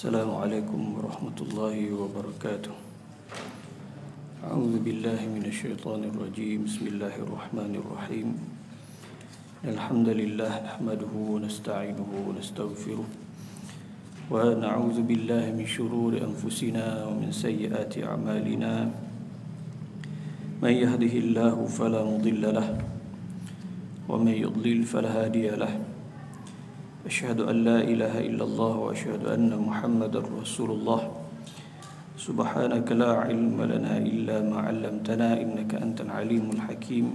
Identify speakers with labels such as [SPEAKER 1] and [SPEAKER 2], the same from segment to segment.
[SPEAKER 1] Assalamualaikum warahmatullahi wabarakatuh. A'udzu billahi minasyaitonir rajim. Bismillahirrahmanirrahim. Alhamdulillah nahmaduhu wa nasta'inuhu wa nastaghfiruh. Wa na'udzu billahi min shururi anfusina wa min sayyiati a'malina. Man yahdihillahu fala mudilla lahu wa man yudlil fala hadiya lahu. أشهد أن لا إله إلا الله وأشهد أن محمدا رسول الله سبحانك لا علم لنا إلا ما علمتنا إنك أنت العليم الحكيم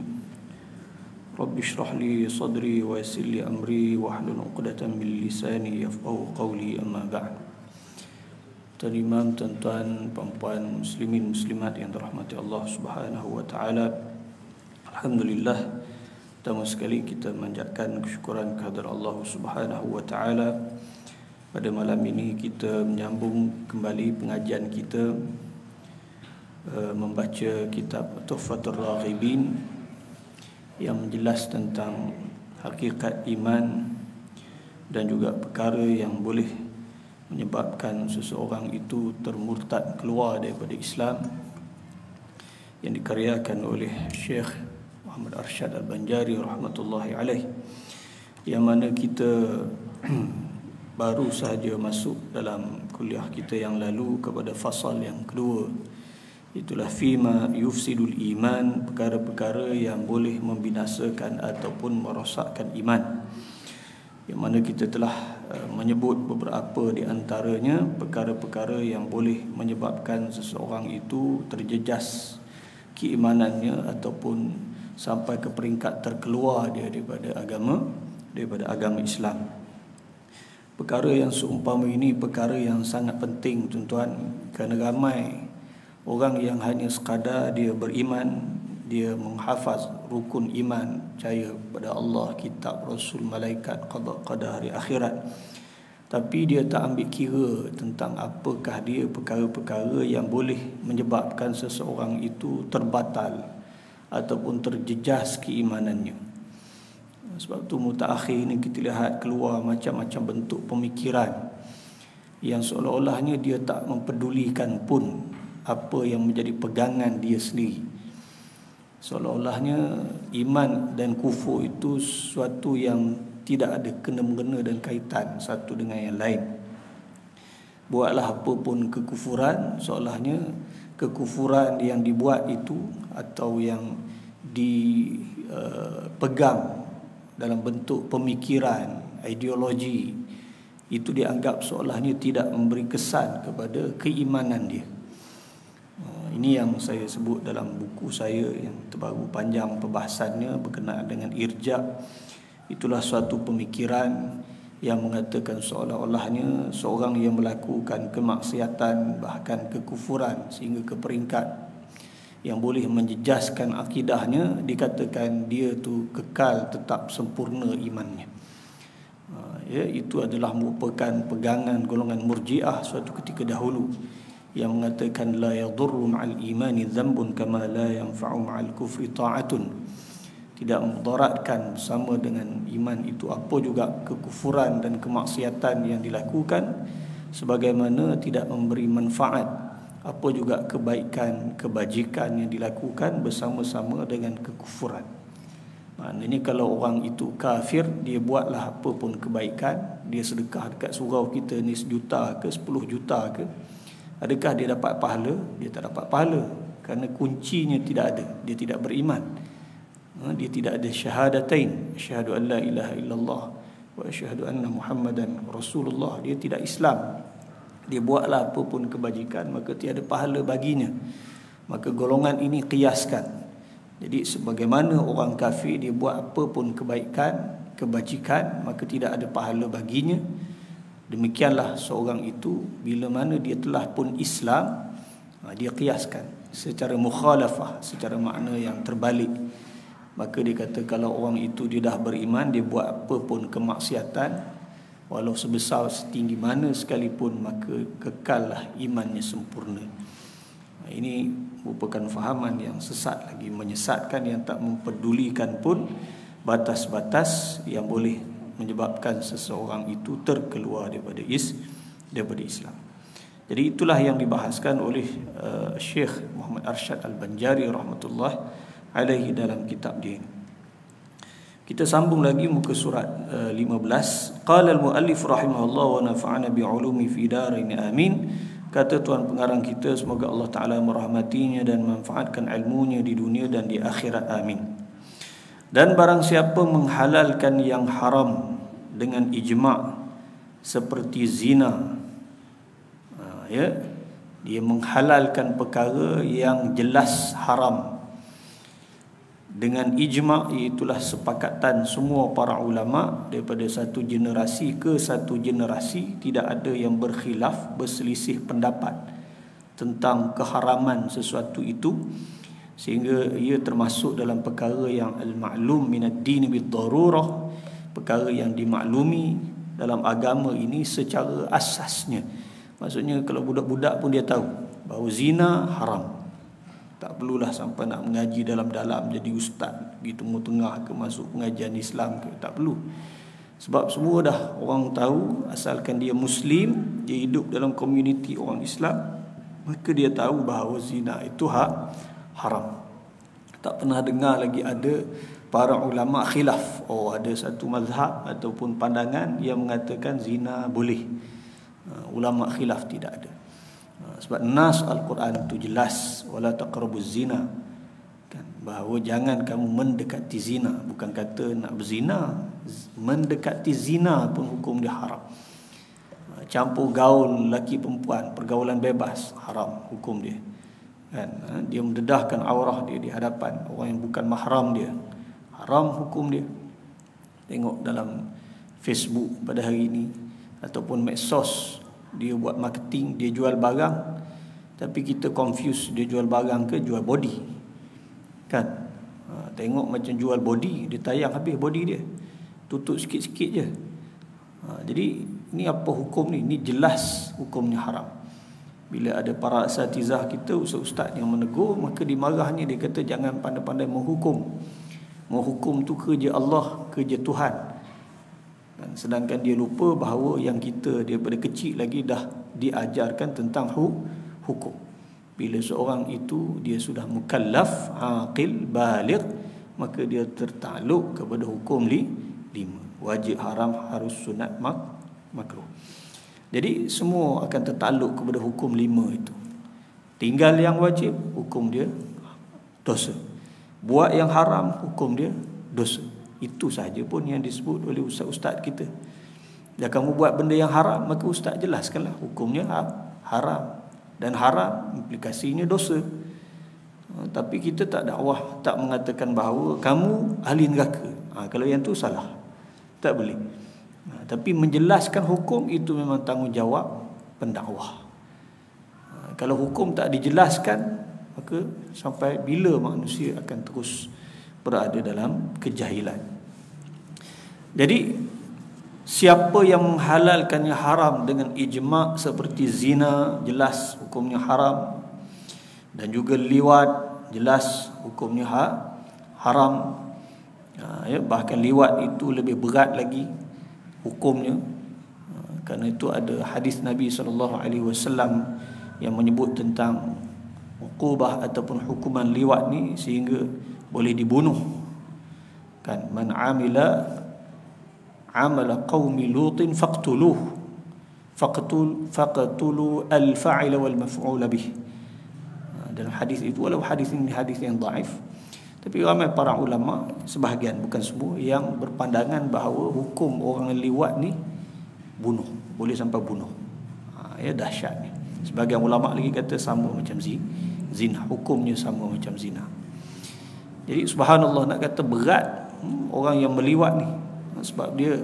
[SPEAKER 1] رب اشرح لي صدري ويسر لي أمري واحلل عقدة من لساني يفقهوا قولي أما بعد. Tuan-tuan, puan-puan, muslimin muslimat yang dirahmati Allah Subhanahu wa taala. Alhamdulillah, pertama sekali kita manjatkan kesyukuran kehadirat Allah Subhanahu wa taala. Pada malam ini kita menyambung kembali pengajian kita membaca kitab Tuhfatur Raghibin yang menjelas tentang hakikat iman dan juga perkara yang boleh menyebabkan seseorang itu termurtad keluar daripada Islam, yang dikaryakan oleh Syekh Muhammad Arsyad Al-Banjari rahmatullahi alaih, yang mana kita baru sahaja masuk dalam kuliah kita yang lalu kepada fasal yang kedua, itulah fima yufsidul iman, perkara-perkara yang boleh membinasakan ataupun merosakkan iman, yang mana kita telah menyebut beberapa di antaranya perkara-perkara yang boleh menyebabkan seseorang itu terjejas keimanannya ataupun sampai ke peringkat terkeluar dia daripada agama Islam. Perkara yang seumpama ini perkara yang sangat penting, tuan-tuan, kerana ramai orang yang hanya sekadar dia beriman, dia menghafaz rukun iman, percaya pada Allah, kitab, rasul, malaikat, qada, qadar, hari akhirat, tapi dia tak ambil kira tentang apakah dia perkara-perkara yang boleh menyebabkan seseorang itu terbatal ataupun terjejas keimanannya. Sebab tu mutaakhir ini kita lihat keluar macam-macam bentuk pemikiran yang seolah-olahnya dia tak mempedulikan pun apa yang menjadi pegangan dia sendiri. Seolah-olahnya iman dan kufur itu suatu yang tidak ada kena-mengena dan kaitan satu dengan yang lain. Buatlah apa pun kekufuran, seolahnya kekufuran yang dibuat itu atau yang dipegang dalam bentuk pemikiran, ideologi, itu dianggap seolahnya tidak memberi kesan kepada keimanan dia. Ini yang saya sebut dalam buku saya yang terbaru, panjang perbahasannya berkenaan dengan irja'. Itulah suatu pemikiran yang mengatakan seolah-olahnya seorang yang melakukan kemaksiatan bahkan kekufuran sehingga ke peringkat yang boleh menjejaskan akidahnya, dikatakan dia tu kekal tetap sempurna imannya. Itu adalah merupakan pegangan golongan Murji'ah suatu ketika dahulu yang mengatakan la yadurru ma'al imani dhanbun kama la yanfa'u ma'al kufri ta'atun. Tidak memudaratkan bersama dengan iman itu apa juga kekufuran dan kemaksiatan yang dilakukan, sebagaimana tidak memberi manfaat apa juga kebaikan, kebajikan yang dilakukan bersama-sama dengan kekufuran. Maknanya kalau orang itu kafir, dia buatlah apa pun kebaikan, dia sedekah dekat surau kita ni 1 juta ke 10 juta ke, adakah dia dapat pahala? Dia tak dapat pahala, kerana kuncinya tidak ada, dia tidak beriman. Dia tidak ada syahadatain, asyhadu an la ilaha illallah wa asyhadu anna muhammadan rasulullah. Dia tidak Islam. Dia buatlah apa pun kebajikan, maka tiada pahala baginya. Maka golongan ini kiaskan. Jadi sebagaimana orang kafir dia buat apa pun kebaikan, kebajikan, maka tidak ada pahala baginya, demikianlah seorang itu bila mana dia telah pun Islam, dia kiaskan secara mukhalafah, secara makna yang terbalik. Maka dia kata kalau orang itu dia dah beriman, dia buat apa pun kemaksiatan, walau sebesar setinggi mana sekalipun, maka kekallah imannya sempurna. Ini merupakan fahaman yang sesat lagi, menyesatkan, yang tak mempedulikan pun batas-batas yang boleh menyebabkan seseorang itu terkeluar daripada daripada Islam. Jadi itulah yang dibahaskan oleh Syekh Muhammad Arsyad Al-Banjari rahmatullah alaihi dalam kitab dia. Kita sambung lagi muka surat 15. Qala al-muallif rahimahullah wa nafa'ana bi'ulumi fi darin amin. Kata tuan pengarang kita, semoga Allah Ta'ala merahmatinya dan manfaatkan ilmunya di dunia dan di akhirat, amin. Dan barang siapa menghalalkan yang haram dengan ijma' seperti zina, dia menghalalkan perkara yang jelas haram dengan ijma', itulah sepakatan semua para ulama daripada satu generasi ke satu generasi, tidak ada yang berkhilaf, berselisih pendapat tentang keharaman sesuatu itu, sehingga ia termasuk dalam perkara yang al-ma'lum minad din bid-darurah, perkara yang dimaklumi dalam agama ini secara asasnya. Maksudnya kalau budak-budak pun dia tahu bahawa zina haram. Tak perlulah sampai nak mengaji dalam-dalam jadi ustaz pergi tengah-tengah ke masuk pengajian Islam ke, tak perlu. Sebab semua dah orang tahu, asalkan dia Muslim, dia hidup dalam komuniti orang Islam, maka dia tahu bahawa zina itu haram. Tak pernah dengar lagi ada para ulama khilaf. Ada satu mazhab ataupun pandangan yang mengatakan zina boleh. Ulama khilaf tidak ada. Sebab nas Al-Quran itu jelas, wala taqrabuz zina, kan, bahawa jangan kamu mendekati zina. Bukan kata nak berzina, mendekati zina pun hukum dia haram. Campur gaul lelaki perempuan, pergaulan bebas, haram hukum dia, kan. Dia mendedahkan aurah dia di hadapan orang yang bukan mahram dia, haram hukum dia. Tengok dalam Facebook pada hari ini ataupun medsos, dia buat marketing, dia jual barang, tapi kita confuse dia jual barang ke jual body, kan. Tengok macam jual body, dia tayang habis body dia, tutup sikit-sikit je. Jadi ini apa hukum ni? Ini jelas hukumnya haram. Bila ada para asatizah kita, ustaz-ustaz yang menegur, maka dimarahnya, dia kata jangan pandai-pandai menghukum. Menghukum tu kerja Allah, kerja Tuhan. Sedangkan dia lupa bahawa yang kita daripada kecil lagi dah diajarkan tentang hukum. Bila seorang itu dia sudah mukallaf, aqil, baligh, maka dia tertakluk kepada hukum 5. Wajib, haram, harus, sunat, makruh. Jadi semua akan tertakluk kepada hukum 5 itu. Tinggal yang wajib, hukum dia dosa. Buat yang haram, hukum dia dosa. Itu sahaja pun yang disebut oleh ustaz-ustaz kita. Dan kamu buat benda yang haram, maka ustaz jelaskanlah hukumnya haram. Dan haram implikasinya dosa. Tapi kita tak dakwah, tak mengatakan bahawa kamu ahli neraka. Kalau yang tu salah, tak boleh. Tapi menjelaskan hukum itu memang tanggungjawab pendakwah. Kalau hukum tak dijelaskan, maka sampai bila manusia akan terus berada dalam kejahilan. Jadi siapa yang menghalalkannya haram dengan ijma' seperti zina, jelas hukumnya haram, dan juga liwat, jelas hukumnya haram. Bahkan liwat itu lebih berat lagi hukumnya, kerana itu ada hadis Nabi SAW yang menyebut tentang uqubah ataupun hukuman liwat ni sehingga boleh dibunuh, kan. Man amila amala qaumi lutin faqtulu al-fa'il wal maf'ul bih. Dalam hadis itu, walau hadis ini hadis yang dhaif, tapi ramai para ulama, sebahagian bukan semua, yang berpandangan bahawa hukum orang liwat ni bunuh, boleh sampai bunuh. Dahsyat ni. Sebahagian ulama lagi kata sama macam zina, hukumnya sama macam zina. Jadi subhanallah, nak kata berat orang yang meliwat ni, sebab dia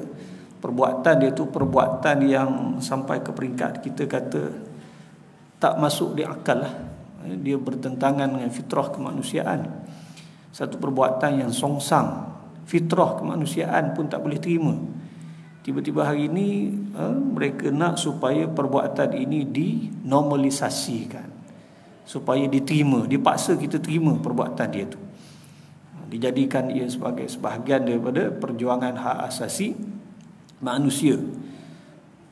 [SPEAKER 1] perbuatan dia tu perbuatan yang sampai ke peringkat kita kata tak masuk di akal lah. Dia bertentangan dengan fitrah kemanusiaan. Satu perbuatan yang songsang, fitrah kemanusiaan pun tak boleh terima. Tiba-tiba hari ini mereka nak supaya perbuatan ini dinormalisasikan, supaya diterima, dipaksa kita terima perbuatan dia tu, dijadikan ia sebagai sebahagian daripada perjuangan hak asasi manusia.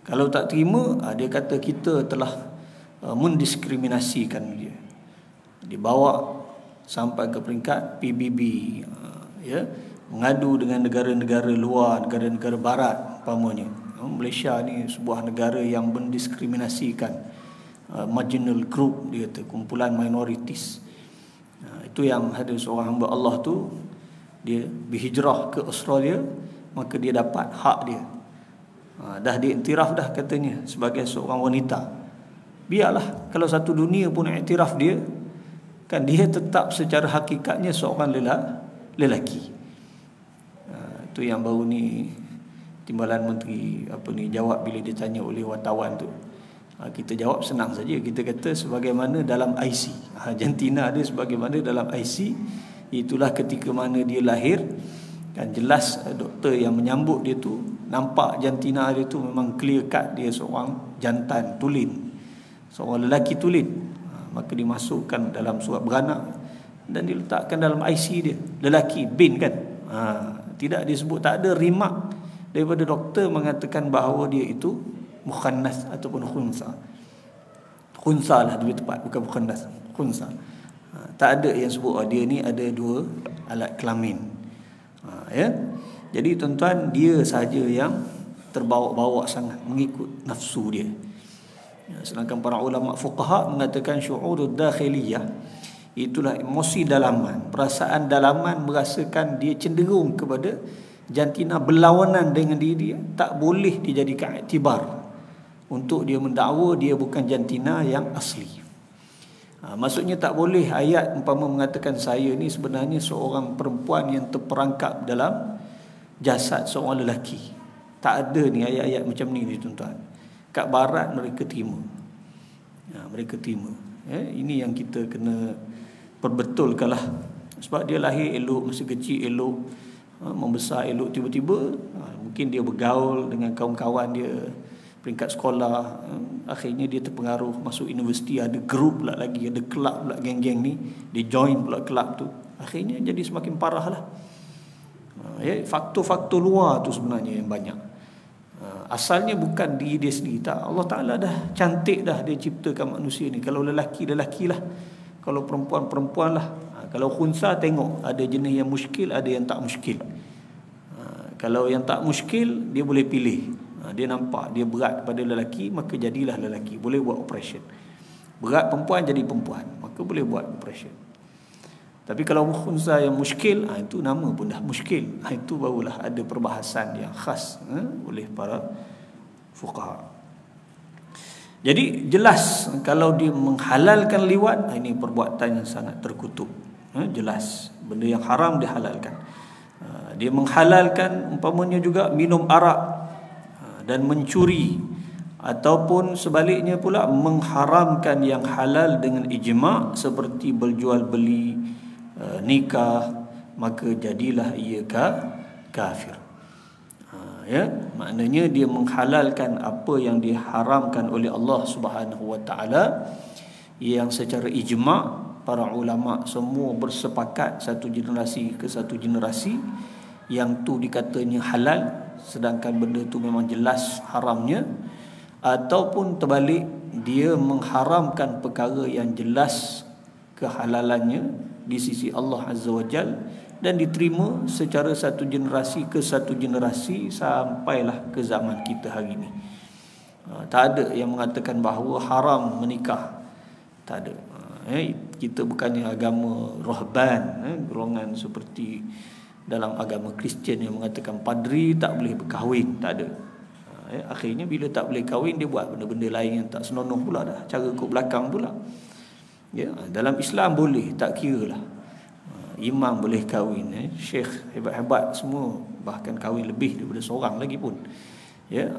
[SPEAKER 1] Kalau tak terima, dia kata kita telah mendiskriminasikan dia. Dibawa sampai ke peringkat PBB, ya, mengadu dengan negara-negara luar, negara-negara barat umpamanya. Malaysia ni sebuah negara yang mendiskriminasikan marginal group, dia kata, kumpulan minorities. Itu yang ada seorang hamba Allah tu, dia berhijrah ke Australia, maka dia dapat hak dia. Dah diiktiraf dah katanya sebagai seorang wanita. Biarlah kalau satu dunia pun iktiraf dia, kan dia tetap secara hakikatnya seorang lelaki. Itu yang baru ni Timbalan Menteri jawab bila ditanya oleh wartawan tu. Kita jawab senang saja. Kita kata sebagaimana dalam IC. Jantina dia sebagaimana dalam IC. Itulah ketika mana dia lahir, kan jelas doktor yang menyambut dia tu nampak jantina dia tu memang clear cut, dia seorang jantan tulen, seorang lelaki tulen. Maka dimasukkan dalam surat beranak dan diletakkan dalam IC dia, lelaki, bin kan. Tidak disebut, tak ada rimak daripada doktor mengatakan bahawa dia itu mukhannas ataupun khunsa. Khunsa lah lebih tepat, bukan mukhannas, khunsa. Tak ada yang sebut dia ni ada dua alat kelamin. Ya. Jadi tuan-tuan, dia sahaja yang terbawa-bawa sangat mengikut nafsu dia. Sedangkan para ulama fuqaha mengatakan syu'urud dakhiliyah, itulah emosi dalaman, perasaan dalaman merasakan dia cenderung kepada jantina berlawanan dengan diri dia, tak boleh dijadikan iktibar untuk dia mendakwa dia bukan jantina yang asli. Maksudnya tak boleh ayat umpama mengatakan saya ni sebenarnya seorang perempuan yang terperangkap dalam jasad seorang lelaki. Tak ada ni ayat-ayat macam ni tuan-tuan. Kat barat mereka terima. Mereka terima. Ini yang kita kena perbetulkanlah. Sebab dia lahir elok, masa kecil elok, membesar elok, tiba-tiba mungkin dia bergaul dengan kawan-kawan dia peringkat sekolah, akhirnya dia terpengaruh masuk universiti, ada grup pula lagi, ada kelab pula, geng-geng ni dia join pula kelab tu, akhirnya jadi semakin parah lah. Faktor-faktor luar tu sebenarnya yang banyak. Asalnya bukan diri dia sendiri, tak. Allah Ta'ala dah cantik dah dia ciptakan manusia ni. Kalau lelaki, lelaki lah. Kalau perempuan, perempuan lah. Kalau khunsa, tengok ada jenis yang muskil, ada yang tak muskil. Kalau yang tak muskil, dia boleh pilih. Dia nampak dia berat pada lelaki, maka jadilah lelaki, boleh buat operation. Berat perempuan, jadi perempuan, maka boleh buat operation. Tapi kalau khunsa yang muskil, itu nama pun dah muskil. Itu barulah ada perbahasan yang khas oleh para fuqaha. Jadi jelas kalau dia menghalalkan liwat, ini perbuatan yang sangat terkutuk. Jelas benda yang haram dihalalkan. Dia menghalalkan umpamanya juga minum arak dan mencuri, ataupun sebaliknya pula mengharamkan yang halal dengan ijma' seperti berjual beli, nikah, maka jadilah ia kafir. Maknanya dia menghalalkan apa yang diharamkan oleh Allah Subhanahu wa taala, yang secara ijma' para ulama semua bersepakat satu generasi ke satu generasi yang tu dikatanya halal, sedangkan benda tu memang jelas haramnya, ataupun terbalik dia mengharamkan perkara yang jelas kehalalannya di sisi Allah Azza wa Jal dan diterima secara satu generasi ke satu generasi sampailah ke zaman kita hari ini. Tak ada yang mengatakan bahawa haram menikah. Tak ada. Kita bukannya agama rohban, golongan seperti dalam agama Kristian yang mengatakan padri tak boleh berkahwin. Tak ada. Akhirnya bila tak boleh kahwin, dia buat benda-benda lain yang tak senonoh pula dah, cara kok belakang pula. Dalam Islam boleh, tak kira lah. Imam boleh kahwin, syekh hebat-hebat semua bahkan kahwin lebih daripada seorang lagi pun.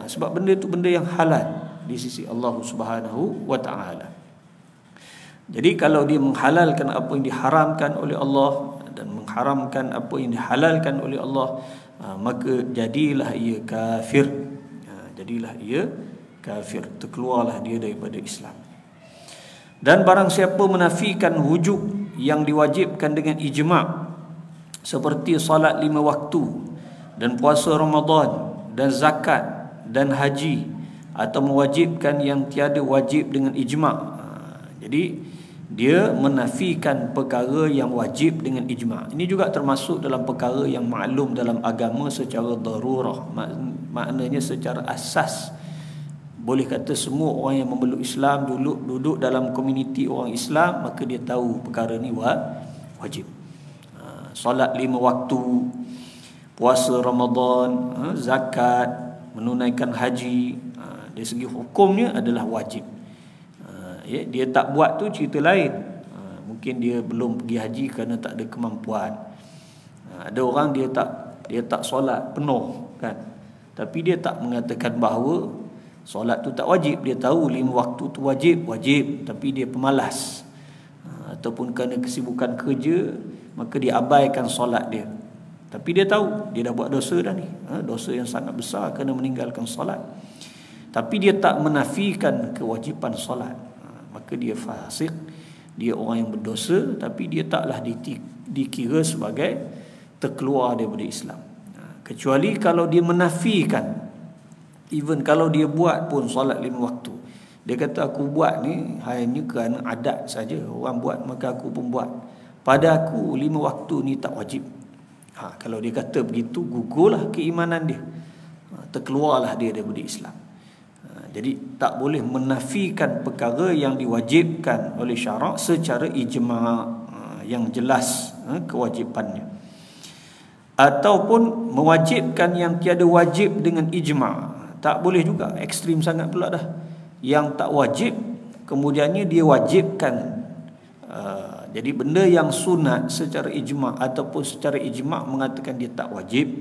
[SPEAKER 1] Sebab benda tu benda yang halal di sisi Allah Subhanahu wa taala. Jadi kalau dia menghalalkan apa yang diharamkan oleh Allah dan mengharamkan apa yang dihalalkan oleh Allah, maka jadilah ia kafir. Jadilah ia kafir, terkeluarlah dia daripada Islam. Dan barang siapa menafikan wujub yang diwajibkan dengan ijma' seperti salat 5 waktu dan puasa Ramadan dan zakat dan haji atau mewajibkan yang tiada wajib dengan ijma'. Jadi dia menafikan perkara yang wajib dengan ijma'. Ini juga termasuk dalam perkara yang maklum dalam agama secara darurah. Maknanya secara asas. Boleh kata semua orang yang memeluk Islam duduk dalam komuniti orang Islam, maka dia tahu perkara ni wajib. Solat 5 waktu, puasa Ramadan, zakat, menunaikan haji, dari segi hukumnya adalah wajib. Dia tak buat tu cerita lain. Mungkin dia belum pergi haji kerana tak ada kemampuan. Ada orang dia tak solat penuh kan. Tapi dia tak mengatakan bahawa solat tu tak wajib. Dia tahu 5 waktu tu wajib, tapi dia pemalas. Ataupun kerana kesibukan kerja, maka dia abaikan solat dia. Tapi dia tahu dia dah buat dosa dah ni. Dosa yang sangat besar kerana meninggalkan solat. Tapi dia tak menafikan kewajipan solat. Maka dia fasik, dia orang yang berdosa, tapi dia taklah dikira sebagai terkeluar daripada Islam. Kecuali kalau dia menafikan, even kalau dia buat pun solat 5 waktu, dia kata aku buat ni hanya kerana adat saja, orang buat maka aku pun buat. Pada aku 5 waktu ni tak wajib. Kalau dia kata begitu, gugurlah keimanan dia, terkeluarlah dia daripada Islam. Jadi tak boleh menafikan perkara yang diwajibkan oleh syarak secara ijma' yang jelas kewajipannya, ataupun mewajibkan yang tiada wajib dengan ijma'. Tak boleh juga, ekstrim sangat pula dah. Yang tak wajib kemudiannya dia wajibkan. Jadi benda yang sunat secara ijma' ataupun secara ijma' mengatakan dia tak wajib,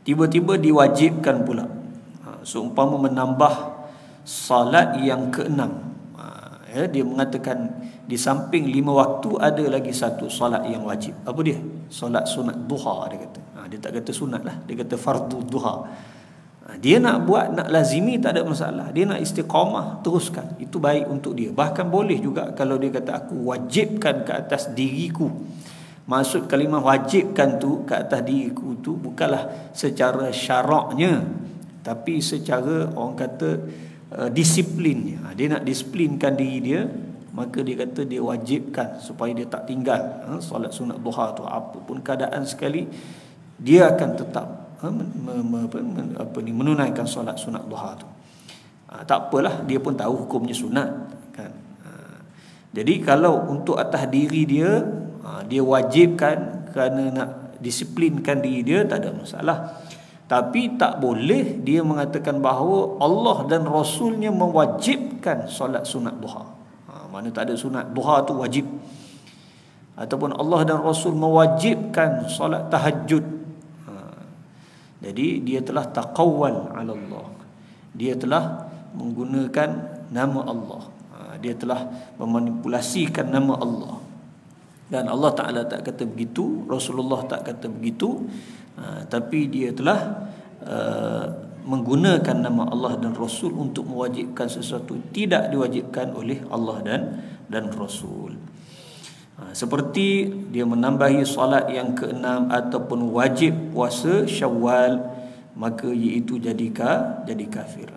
[SPEAKER 1] tiba-tiba diwajibkan pula. Seumpama menambah salat yang ke-6, dia mengatakan di samping 5 waktu ada lagi satu salat yang wajib. Apa dia? Salat sunat duha, dia kata. Dia tak kata sunat lah, dia kata fardu duha. Dia nak buat, nak lazimi, tak ada masalah. Dia nak istiqamah, teruskan. Itu baik untuk dia. Bahkan boleh juga kalau dia kata aku wajibkan ke atas diriku. Maksud kalimah wajibkan tu ke atas diriku tu bukanlah secara syaraknya, tapi secara orang kata disiplinnya. Dia nak disiplinkan diri dia, maka dia kata dia wajibkan supaya dia tak tinggal solat sunat duha tu. Apapun keadaan sekali, dia akan tetap menunaikan solat sunat duha tu. Tak apalah, dia pun tahu hukumnya sunat kan. Jadi kalau untuk atas diri dia, dia wajibkan kerana nak disiplinkan diri dia, tak ada masalah. Tapi tak boleh dia mengatakan bahawa Allah dan Rasulnya mewajibkan solat sunat duha. Mana tak ada sunat duha tu wajib. Ataupun Allah dan Rasul mewajibkan solat tahajud. Jadi dia telah taqawwal ala Allah. Dia telah menggunakan nama Allah. Dia telah memanipulasikan nama Allah. Dan Allah Ta'ala tak kata begitu, Rasulullah tak kata begitu. Tapi dia telah menggunakan nama Allah dan Rasul untuk mewajibkan sesuatu tidak diwajibkan oleh Allah dan Rasul. Seperti dia menambahi solat yang ke-6 ataupun wajib puasa Syawal, maka iaitu jadi kafir.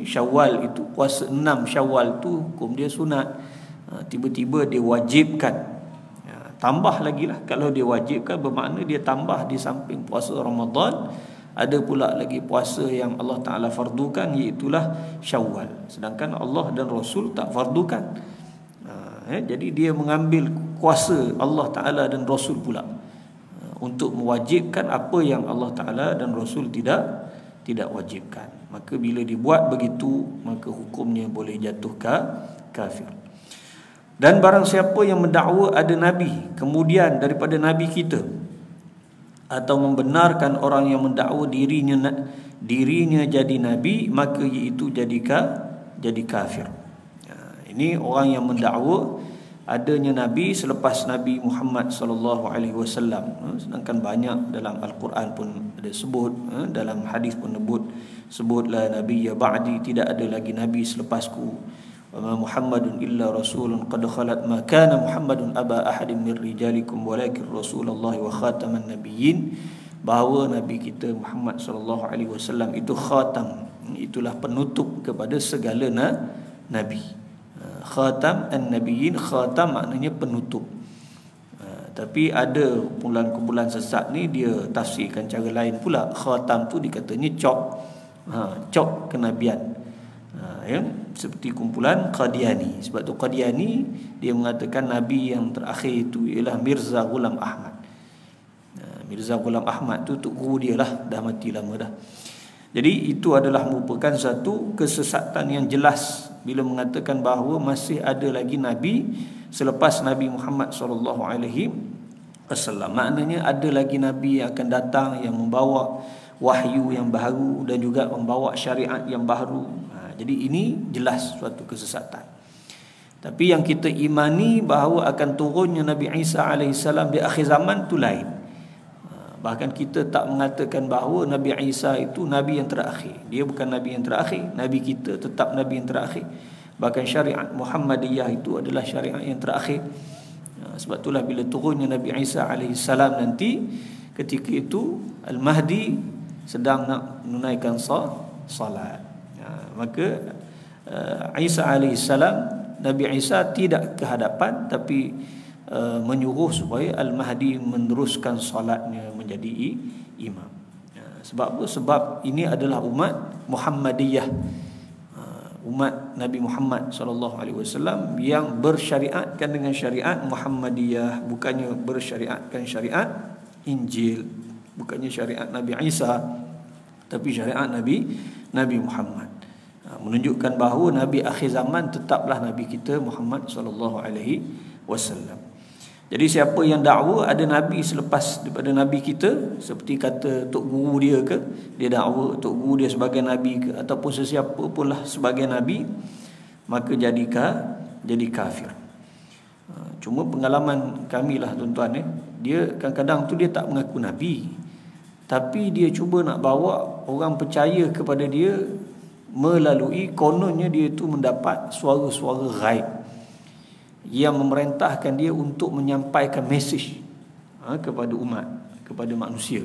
[SPEAKER 1] Syawal itu puasa 6 Syawal tu hukum dia sunat. Tiba-tiba dia wajibkan. Tambah lagi lah, kalau dia wajibkan bermakna dia tambah di samping puasa Ramadan, ada pula lagi puasa yang Allah Ta'ala fardukan, iaitulah Syawal. Sedangkan Allah dan Rasul tak fardukan. Jadi dia mengambil kuasa Allah Ta'ala dan Rasul pula untuk mewajibkan apa yang Allah Ta'ala dan Rasul tidak wajibkan. Maka bila dibuat begitu, maka hukumnya boleh jatuh kafir. Dan barang siapa yang mendakwa ada Nabi kemudian daripada Nabi kita, atau membenarkan orang yang mendakwa dirinya jadi Nabi, maka iaitu jadi kafir. Ini orang yang mendakwa adanya Nabi selepas Nabi Muhammad SAW. Sedangkan banyak dalam Al-Quran pun ada sebut, dalam hadis pun sebutlah Nabi ya ba'di, tidak ada lagi Nabi selepasku. Muhammadun illa rasulun qad khalat ma kana Muhammadun aba ahadin min rijalikum walakin Rasulullah wa khataman nabiyyin bahawa Nabi kita Muhammad sallallahu alaihi wasallam itu khatam, itulah penutup kepada segala nabi. Khatam an-nabiyyin, khatam maknanya penutup. Tapi ada kumpulan-kumpulan sesat ni dia tafsirkan cara lain pula. Khatam tu dikatanya cok, cok kenabian. Ya, seperti kumpulan Qadiani. Sebab tu Qadiani dia mengatakan nabi yang terakhir itu ialah Mirza Ghulam Ahmad. Mirza Ghulam Ahmad tu tok guru dia lah, dah mati lama dah. Jadi itu adalah merupakan satu kesesatan yang jelas bila mengatakan bahawa masih ada lagi nabi selepas Nabi Muhammad sallallahu alaihi wasallam. Maknanya ada lagi nabi yang akan datang yang membawa wahyu yang baru dan juga membawa syariat yang baru. Jadi ini jelas suatu kesesatan. Tapi yang kita imani bahawa akan turunnya Nabi Isa alaihissalam di akhir zaman tu lain. Bahkan kita tak mengatakan bahawa Nabi Isa itu Nabi yang terakhir. Dia bukan Nabi yang terakhir. Nabi kita tetap Nabi yang terakhir. Bahkan syariat Muhammadiyah itu adalah syariat yang terakhir. Sebab itulah bila turunnya Nabi Isa alaihissalam nanti, ketika itu Al-Mahdi sedang nak menunaikan salat. Maka Isa alaihissalam, Nabi Isa tidak ke hadapan tapi menyuruh supaya Al-Mahdi meneruskan solatnya menjadi imam. Sebab apa? Sebab ini adalah umat Muhammadiyah, umat Nabi Muhammad sallallahu alaihi wasallam yang bersyariatkan dengan syariat Muhammadiyah, bukannya bersyariatkan syariat Injil, bukannya syariat Nabi Isa, tapi syariat Nabi Muhammad. Menunjukkan bahawa Nabi akhir zaman tetaplah Nabi kita Muhammad sallallahu alaihi wasallam. Jadi siapa yang dakwa ada nabi selepas daripada nabi kita, seperti kata tok guru dia ke, dia dakwa tok guru dia sebagai nabi ke, ataupun sesiapa pun lah sebagai nabi, maka jadi kafir. Cuma pengalaman kami lah tuan-tuan, dia kadang-kadang tu dia tak mengaku nabi, tapi dia cuba nak bawa orang percaya kepada dia melalui kononnya dia itu mendapat suara-suara ghaib yang memerintahkan dia untuk menyampaikan mesej kepada umat, kepada manusia.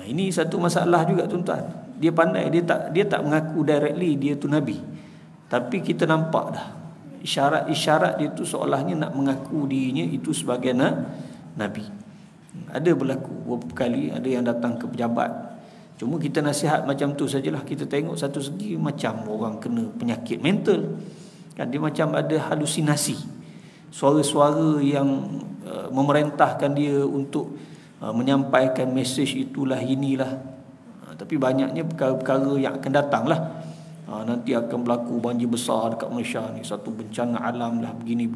[SPEAKER 1] Ini satu masalah juga tuan-tuan. Dia pandai, dia tak mengaku directly dia tu nabi, tapi kita nampak dah isyarat-isyarat dia tu seolahnya nak mengaku dirinya itu sebagai nabi. Ada berlaku beberapa kali, ada yang datang ke pejabat. Cuma kita nasihat macam tu sajalah. Kita tengok satu segi macam orang kena penyakit mental. Kan dia macam ada halusinasi. Suara-suara yang memerintahkan dia untuk menyampaikan mesej itulah inilah. Tapi banyaknya perkara-perkara yang akan datang lah. Nanti akan berlaku banjir besar dekat Malaysia ni, satu bencana alam lah, begini.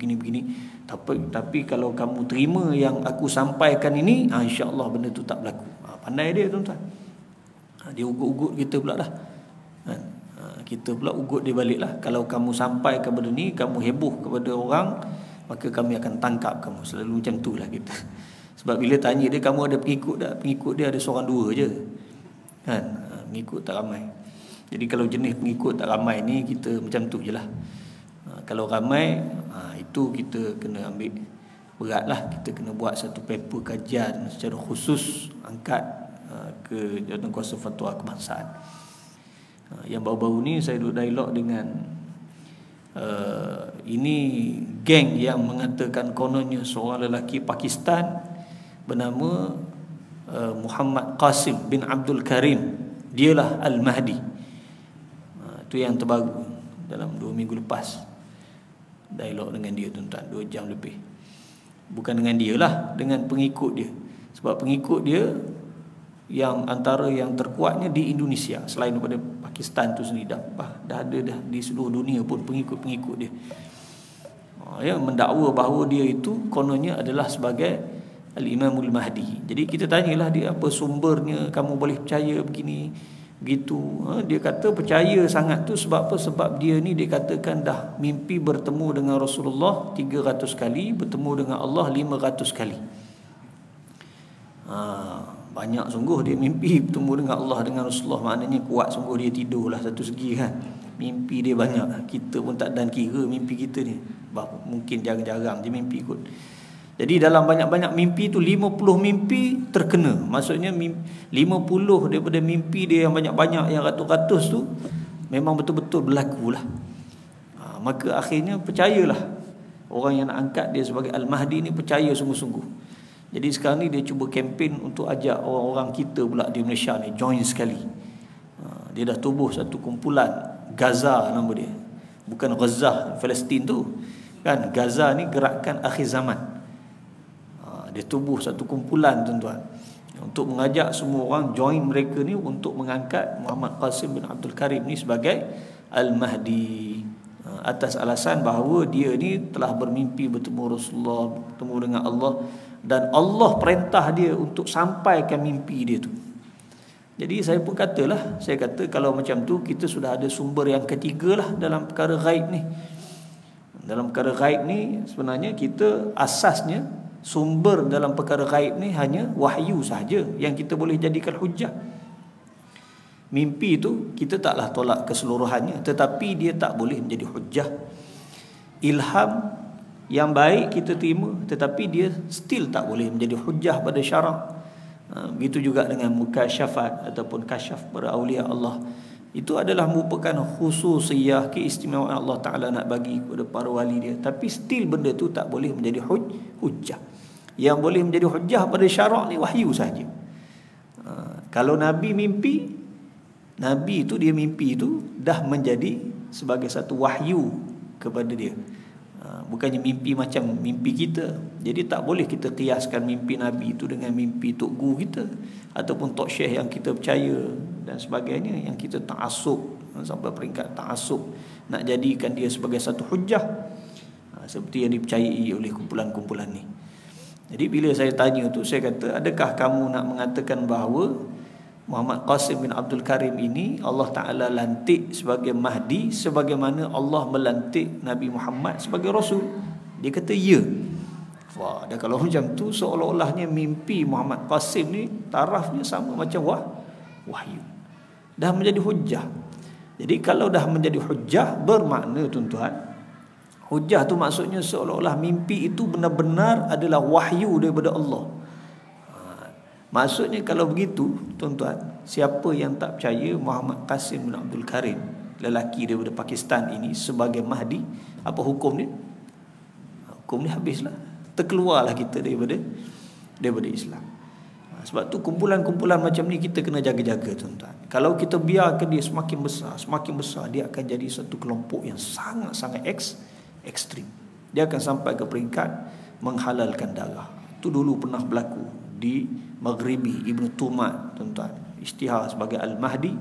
[SPEAKER 1] Tapi kalau kamu terima yang aku sampaikan ini, insya-Allah benda tu tak berlaku. Pandai dia tuan-tuan. Dia ugut-ugut kita pula dah. Kita pula ugut dia balik lah. Kalau kamu sampai kepada ni, kamu heboh kepada orang, maka kami akan tangkap kamu. Selalu macam tu lah kita. Sebab bila tanya dia, kamu ada pengikut tak? Pengikut dia ada seorang dua je. Kan? Pengikut tak ramai. Jadi kalau jenis pengikut tak ramai ni, kita macam tu je lah. Kalau ramai, itu kita kena ambil berat lah. Kita kena buat satu paper kajian secara khusus, angkat ke Jawatankuasa Fatwa Kebangsaan. Yang baru-baru ni saya duduk dialog dengan ini geng yang mengatakan kononnya seorang lelaki Pakistan bernama Muhammad Qasim bin Abdul Karim, dialah Al-Mahdi. Itu yang terbaru dalam 2 minggu lepas. Dialog dengan dia tuan-tuan 2 jam lebih. Bukan dengan dia lah, dengan pengikut dia. Sebab pengikut dia yang antara yang terkuatnya di Indonesia, selain daripada Pakistan tu sendiri, dah ada di seluruh dunia pun pengikut-pengikut dia. Yang mendakwa bahawa dia itu kononnya adalah sebagai Al-Imamul Mahdi. Jadi kita tanyalah dia, apa sumbernya kamu boleh percaya begini begitu. Dia kata percaya sangat tu sebab apa? Sebab dia ni dia katakan dah mimpi bertemu dengan Rasulullah 300 kali, bertemu dengan Allah 500 kali. Banyak sungguh dia mimpi bertemu dengan Allah, dengan Rasulullah. Maknanya kuat sungguh dia tidurlah satu segi kan. Mimpi dia banyak. Kita pun tak dan kira mimpi kita ni. Mungkin jarang-jarang je mimpi kot. Jadi dalam banyak-banyak mimpi tu 50 mimpi terkena. Maksudnya 50 daripada mimpi dia yang banyak-banyak, yang ratus-ratus tu memang betul-betul berlaku lah. Maka akhirnya percayalah orang yang nak angkat dia sebagai Al-Mahdi ni, percaya sungguh-sungguh. Jadi sekarang ni dia cuba kempen untuk ajak orang-orang kita pula di Malaysia ni join sekali. Dia dah tubuh satu kumpulan, Gaza nama dia. Bukan Gaza Palestin tu kan, Gaza ni gerakan akhir zaman. Dia tubuh satu kumpulan tuan-tuan untuk mengajak semua orang join mereka ni untuk mengangkat Muhammad Qasim bin Abdul Karim ni sebagai Al-Mahdi, atas alasan bahawa dia ni telah bermimpi bertemu Rasulullah, bertemu dengan Allah, dan Allah perintah dia untuk sampaikan mimpi dia tu. Jadi saya pun katalah, saya kata kalau macam tu kita sudah ada sumber yang ketiga lah dalam perkara gaib ni. Dalam perkara gaib ni sebenarnya kita asasnya sumber dalam perkara gaib ni hanya wahyu sahaja yang kita boleh jadikan hujah. Mimpi itu kita taklah tolak keseluruhannya, tetapi dia tak boleh menjadi hujah. Ilham yang baik kita terima, tetapi dia still tak boleh menjadi hujah pada syarak. Begitu juga dengan mukasyafat ataupun kasyaf para awliya Allah. Itu adalah merupakan khususiyah, keistimewaan Allah Ta'ala nak bagi kepada para wali dia. Tapi still benda tu tak boleh menjadi hujah. Yang boleh menjadi hujah pada syarak ni wahyu saja. Kalau Nabi mimpi, Nabi itu dia mimpi itu dah menjadi sebagai satu wahyu kepada dia. Bukannya mimpi macam mimpi kita. Jadi tak boleh kita kiaskan mimpi Nabi itu dengan mimpi tok guru kita ataupun tok syekh yang kita percaya dan sebagainya, yang kita ta'assub sampai peringkat ta'assub nak jadikan dia sebagai satu hujah, seperti yang dipercayai oleh kumpulan-kumpulan ni. Jadi bila saya tanya tu, saya kata, adakah kamu nak mengatakan bahawa Muhammad Qasim bin Abdul Karim ini Allah Ta'ala lantik sebagai Mahdi sebagaimana Allah melantik Nabi Muhammad sebagai Rasul? Dia kata ya. Wah, dan kalau macam tu seolah-olahnya mimpi Muhammad Qasim ni tarafnya sama macam wahyu. Dah menjadi hujah. Jadi kalau dah menjadi hujah, bermakna tuan-tuan, hujah tu maksudnya seolah-olah mimpi itu benar-benar adalah wahyu daripada Allah. Maksudnya kalau begitu tuan-tuan, siapa yang tak percaya Muhammad Qasim bin Abdul Karim, lelaki daripada Pakistan ini, sebagai Mahdi, apa hukum dia? Hukum dia habislah, terkeluarlah kita daripada Islam. Sebab tu kumpulan-kumpulan macam ni kita kena jaga-jaga tuan-tuan. Kalau kita biarkan dia semakin besar, dia akan jadi satu kelompok yang sangat-sangat ekstrim. Dia akan sampai ke peringkat menghalalkan darah. Itu dulu pernah berlaku di Maghribi, Ibn Tumat tuan-tuan, isytihar sebagai Al-Mahdi.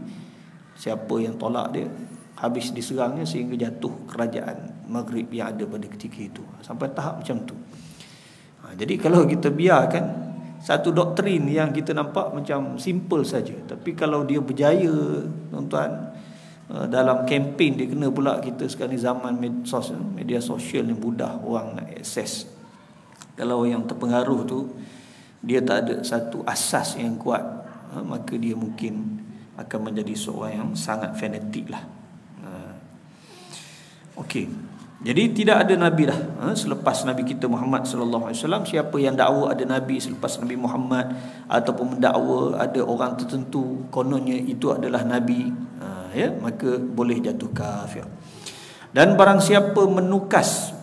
[SPEAKER 1] Siapa yang tolak dia, habis diserangnya sehingga jatuh kerajaan Maghrib yang ada pada ketika itu. Sampai tahap macam tu. Jadi kalau kita biarkan satu doktrin yang kita nampak macam simple saja, tapi kalau dia berjaya tuan-tuan, dalam kempen dia kena pula kita sekarang ni zaman media sosial yang mudah orang nak akses. Kalau yang terpengaruh tu dia tak ada satu asas yang kuat, maka dia mungkin akan menjadi seorang yang sangat fanatik lah. Okey. Jadi tidak ada Nabi dah selepas Nabi kita Muhammad sallallahu alaihi wasallam. Siapa yang dakwa ada Nabi selepas Nabi Muhammad ataupun mendakwa ada orang tertentu kononnya itu adalah Nabi, maka boleh jatuh kafir. Dan barang siapa menukas,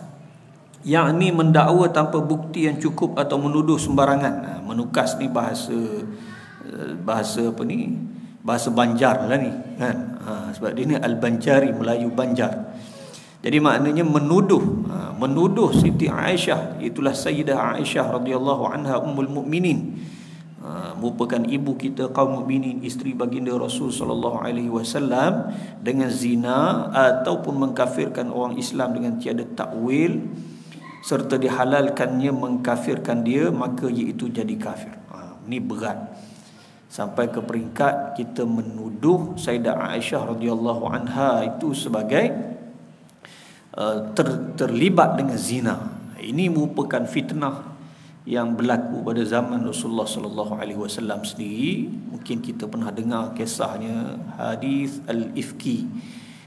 [SPEAKER 1] yakni mendakwa tanpa bukti yang cukup atau menuduh sembarangan. Menukas ni bahasa apa ni? Bahasa Banjar lah ni kan. Sebab dia ni Al-Banjari, Melayu Banjar. Jadi maknanya menuduh Siti Aisyah, itulah Sayyidah Aisyah radhiyallahu anha ummul mukminin, merupakan ibu kita kaum mukminin, isteri baginda Rasul sallallahu alaihi wasallam, dengan zina ataupun mengkafirkan orang Islam dengan tiada takwil, serta dihalalkannya mengkafirkan dia, maka iaitu jadi kafir. Ini berat. Sampai ke peringkat kita menuduh Sayyidah Aisyah radhiyallahu anha itu sebagai terlibat dengan zina. Ini merupakan fitnah yang berlaku pada zaman Rasulullah sallallahu alaihi wasallam sendiri. Mungkin kita pernah dengar kisahnya, hadis al-ifki,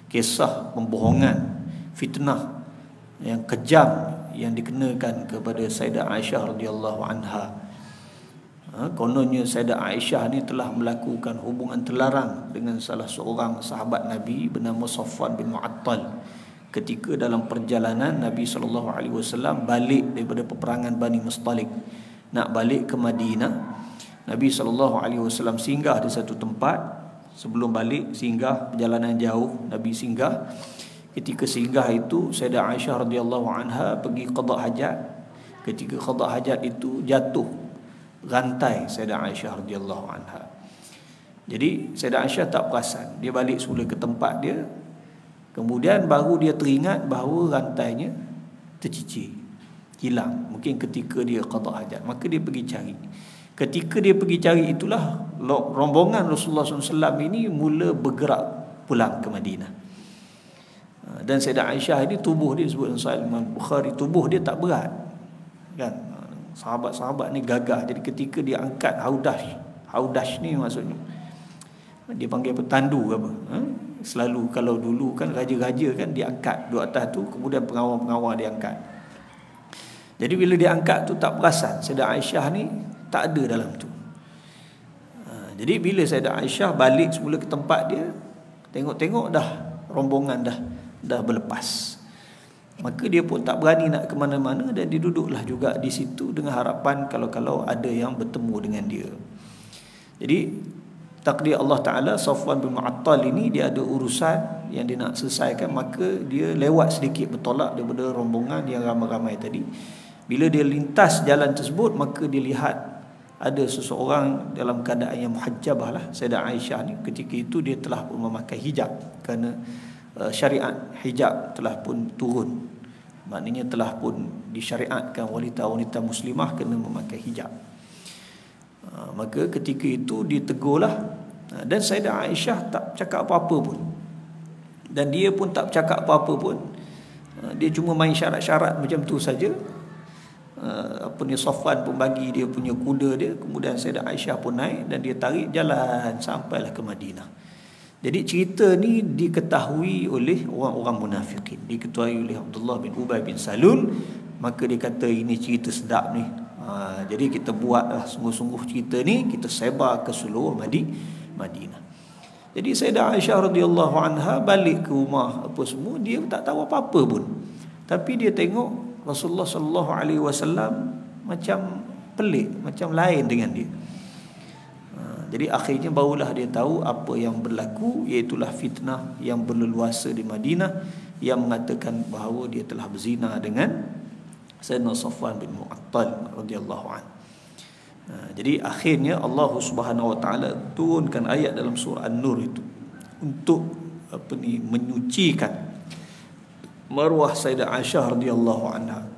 [SPEAKER 1] kisah pembohongan, fitnah yang kejam yang dikenakan kepada Sayyidah Aisyah radhiyallahu anha. Kononnya Sayyidah Aisyah ni telah melakukan hubungan terlarang dengan salah seorang sahabat Nabi bernama Safwan bin Mu'attal ketika dalam perjalanan Nabi SAW balik daripada peperangan Bani Mustalik, nak balik ke Madinah. Nabi SAW singgah di satu tempat. Sebelum balik singgah, perjalanan jauh, Nabi singgah. Ketika singgah itu Sayyidah Aisyah radhiyallahu anha pergi qada hajat. Ketika qada hajat itu jatuh rantai Sayyidah Aisyah radhiyallahu anha. Jadi Sayyidah Aisyah tak perasan. Dia balik semula ke tempat dia. Kemudian baru dia teringat bahawa rantainya tercicir, hilang. Mungkin ketika dia qada hajat. Maka dia pergi cari. Ketika dia pergi cari itulah rombongan Rasulullah SAW ini mula bergerak pulang ke Madinah. Dan Sayyidah Aisyah ini tubuh dia, disebut dalam Sahih Imam Bukhari, tubuh dia tak berat, kan? Sahabat-sahabat ni gagah. Jadi ketika dia angkat haudash ni maksudnya dia panggil apa, tandu ke apa, selalu kalau dulu kan raja-raja kan dia angkat duduk atas tu, kemudian pengawal-pengawal dia angkat. Jadi bila dia angkat tu tak perasan Sayyidah Aisyah ni tak ada dalam tu. Jadi bila Sayyidah Aisyah balik semula ke tempat dia, tengok-tengok dah rombongan dah berlepas. Maka dia pun tak berani nak ke mana-mana dan dia duduklah juga di situ dengan harapan kalau ada yang bertemu dengan dia. Jadi takdir Allah Ta'ala, Safwan bin Mu'attal ini dia ada urusan yang dia nak selesaikan, maka dia lewat sedikit bertolak daripada rombongan yang ramai-ramai tadi. Bila dia lintas jalan tersebut, maka dia lihat ada seseorang dalam keadaan yang muhajjabah lah, Sayyidah Aisyah ni. Ketika itu dia telah pun memakai hijab, kerana syariat hijab telah pun turun. Maknanya telah pun disyariatkan wanita-wanita muslimah kena memakai hijab. Maka ketika itu ditegurlah, dan Sayyidah Aisyah tak cakap apa-apa pun, dan dia pun tak cakap apa-apa pun. Dia cuma main syarat-syarat macam tu saja. Safwan pun bagi dia punya kuda dia, kemudian Sayyidah Aisyah pun naik dan dia tarik jalan sampailah ke Madinah. Jadi cerita ni diketahui oleh orang-orang munafikin, diketahui oleh Abdullah bin Ubay bin Salul. Maka dia kata ini cerita sedap ni. Jadi kita buatlah sungguh-sungguh cerita ni, kita sebar ke seluruh Madinah. Jadi Sayyidah Aisyah radhiyallahu anha balik ke rumah apa semua, dia tak tahu apa-apa pun. Tapi dia tengok Rasulullah sallallahu alaihi wasallam macam pelik, macam lain dengan dia. Jadi akhirnya barulah dia tahu apa yang berlaku, iaitulah fitnah yang berleluasa di Madinah yang mengatakan bahawa dia telah berzina dengan Sayyidina Safwan bin Mu'attal radhiyallahu anhu. Jadi akhirnya Allah Subhanahu wa taala turunkan ayat dalam surah An-Nur itu untuk menyucikan maruah Sayyidah Aisyah radhiyallahu anha,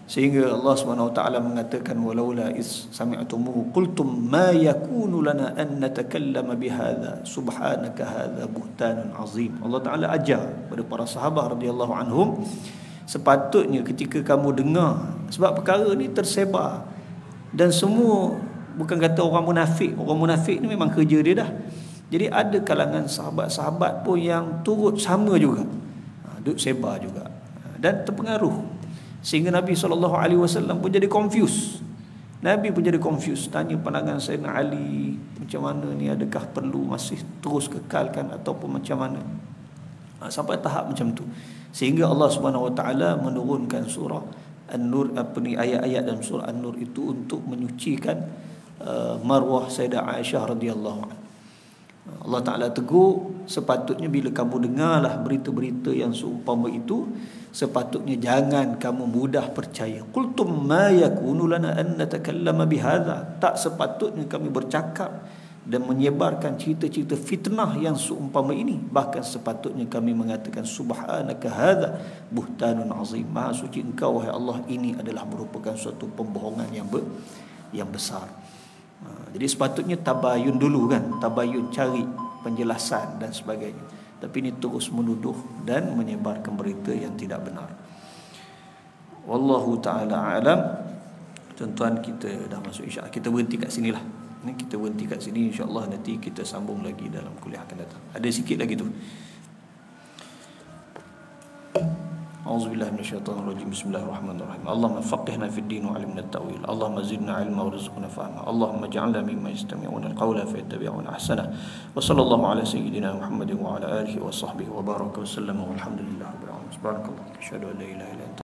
[SPEAKER 1] sehingga Allah Subhanahu wa taala mengatakan walaula is sami'tumuhu qultum ma yakunu lana an natakallama bihadza subhanaka hadza buhtanun azim. Allah taala ajar pada para sahabat radhiyallahu anhum, sepatutnya ketika kamu dengar, sebab perkara ni tersebar dan semua, bukan kata orang munafik ni memang kerja dia dah. Jadi ada kalangan sahabat-sahabat pun yang turut sama juga, duk sebar juga dan terpengaruh, sehingga Nabi SAW pun jadi confused. Nabi pun jadi confused, tanya pandangan Sayyidina Ali, macam mana ni, adakah perlu masih terus kekalkan ataupun macam mana. Sampai tahap macam tu, sehingga Allah Subhanahu wa taala menurunkan surah An-Nur, ayat-ayat dalam surah An-Nur itu untuk menyucikan maruah Sayyidah Aisyah radhiyallahu anha. Allah Ta'ala tegur, sepatutnya bila kamu dengarlah berita-berita yang seumpama itu, sepatutnya jangan kamu mudah percaya. Qultum ma yakunu lana an natakallama bihadza, tak sepatutnya kami bercakap dan menyebarkan cerita-cerita fitnah yang seumpama ini. Bahkan sepatutnya kami mengatakan subhanaka hadza buhtanun azim, maha suci engkau wahai Allah, ini adalah merupakan suatu pembohongan yang besar. Jadi sepatutnya tabayun dulu kan, tabayun, cari penjelasan dan sebagainya. Tapi ini terus menuduh dan menyebarkan berita yang tidak benar. Wallahu ta'ala alam. Tuan-tuan, kita dah masuk insya-Allah. Kita berhenti kat sinilah. Kita berhenti kat sini, insya-Allah nanti kita sambung lagi dalam kuliah akan datang. Ada sikit lagi tu. A'udzubillahi minasyaitonirrajim. Bismillahirrahmanirrahim. Allahumma faqihna fid din wa 'allimna at-ta'wil. Allahumma zidna 'ilma warzuqna fahma. Allahumma ij'alna mimman yastami'una al-qawla fayattabi'una ahsana. Wa sallallahu ala sayyidina Muhammadin wa ala alihi wa sahbihi wa baraka wa sallama walhamdulillahi rabbil alamin. Subhanakallah, asyhadu an la ilaha illa anta